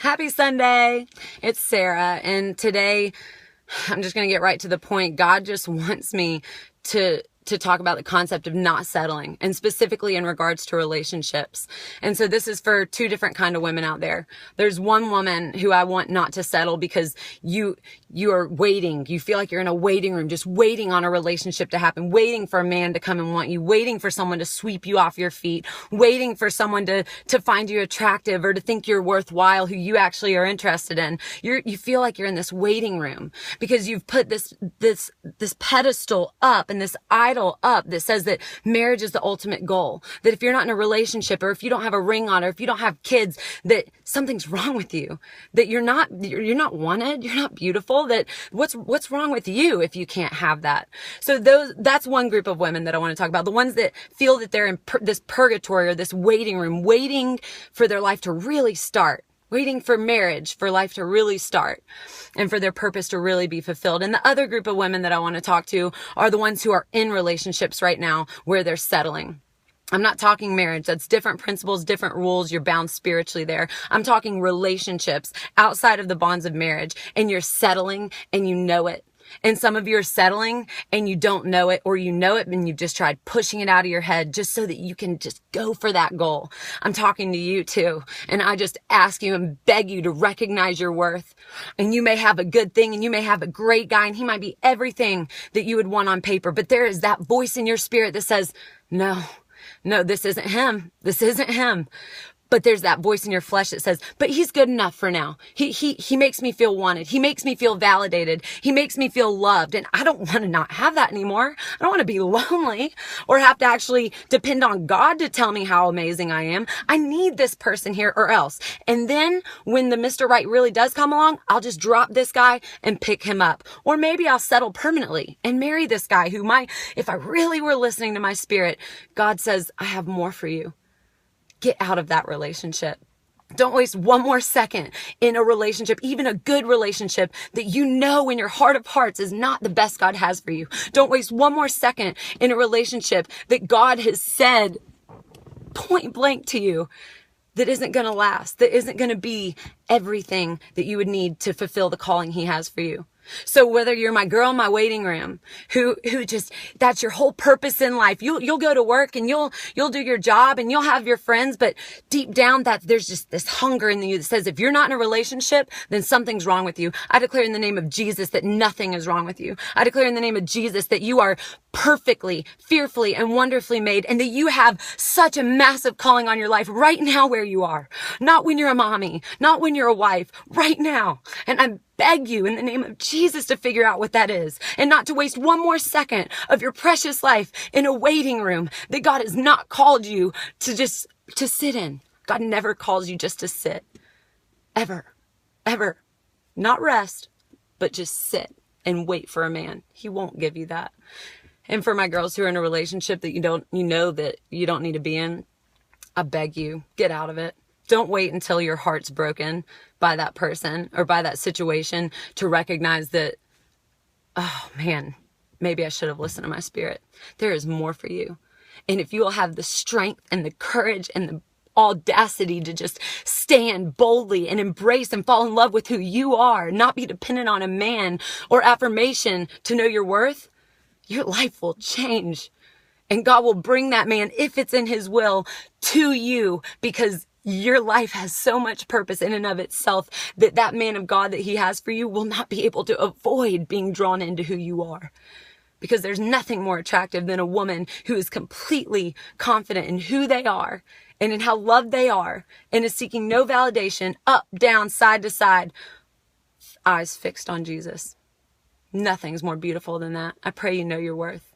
Happy Sunday. It's Sarah, and today I'm just going to get right to the point. God just wants me to talk about the concept of not settling, and specifically in regards to relationships. And so this is for two different kind of women out there. There's one woman who I want not to settle because you are waiting. You feel like you're in a waiting room, just waiting on a relationship to happen, waiting for a man to come and want you, waiting for someone to sweep you off your feet, waiting for someone to find you attractive or to think you're worthwhile, who you actually are interested in. You feel like you're in this waiting room because you've put this pedestal up and this idol up that says that marriage is the ultimate goal, that if you're not in a relationship, or if you don't have a ring on, or if you don't have kids, that something's wrong with you, that you're not wanted, you're not beautiful, that what's wrong with you if you can't have that. So that's one group of women that I want to talk about, the ones that feel that they're in this purgatory or this waiting room, waiting for their life to really start, waiting for marriage, for life to really start, and for their purpose to really be fulfilled. And the other group of women that I want to talk to are the ones who are in relationships right now where they're settling. I'm not talking marriage. That's different principles, different rules. You're bound spiritually there. I'm talking relationships outside of the bonds of marriage, and you're settling and you know it. And some of you are settling and you don't know it, or you know it and you've just tried pushing it out of your head just so that you can just go for that goal. I'm talking to you too. And I just ask you and beg you to recognize your worth. And you may have a good thing and you may have a great guy and he might be everything that you would want on paper. But there is that voice in your spirit that says, no, this isn't him. This isn't him. But there's that voice in your flesh that says, but he's good enough for now. He makes me feel wanted. He makes me feel validated. He makes me feel loved. And I don't want to not have that anymore. I don't want to be lonely or have to actually depend on God to tell me how amazing I am. I need this person here or else. And then when the Mr. Right really does come along, I'll just drop this guy and pick him up. Or maybe I'll settle permanently and marry this guy who if I really were listening to my spirit, God says, I have more for you. Get out of that relationship. Don't waste one more second in a relationship, even a good relationship that you know in your heart of hearts is not the best God has for you. Don't waste one more second in a relationship that God has said point blank to you that isn't going to last, that isn't going to be everything that you would need to fulfill the calling he has for you. So whether you're my girl in my waiting room, who just, that's your whole purpose in life. You'll go to work and you'll do your job and you'll have your friends, but deep down there's just this hunger in you that says, if you're not in a relationship, then something's wrong with you. I declare in the name of Jesus that nothing is wrong with you. I declare in the name of Jesus that you are perfectly, fearfully, and wonderfully made, and that you have such a massive calling on your life right now where you are. Not when you're a mommy, not when you're a wife, right now. And I beg you in the name of Jesus to figure out what that is, and not to waste one more second of your precious life in a waiting room that God has not called you to sit in. God never calls you just to sit. Ever. Not rest, but just sit and wait for a man. He won't give you that. And for my girls who are in a relationship that you know that you don't need to be in, I beg you, get out of it. Don't wait until your heart's broken by that person or by that situation to recognize that, oh man, maybe I should have listened to my spirit. There is more for you. And if you will have the strength and the courage and the audacity to just stand boldly and embrace and fall in love with who you are, not be dependent on a man or affirmation to know your worth, your life will change. And God will bring that man, if it's in his will, to you, because your life has so much purpose in and of itself that man of God that he has for you will not be able to avoid being drawn into who you are. Because there's nothing more attractive than a woman who is completely confident in who they are and in how loved they are and is seeking no validation, up, down, side to side, eyes fixed on Jesus. Nothing's more beautiful than that. I pray you know your worth.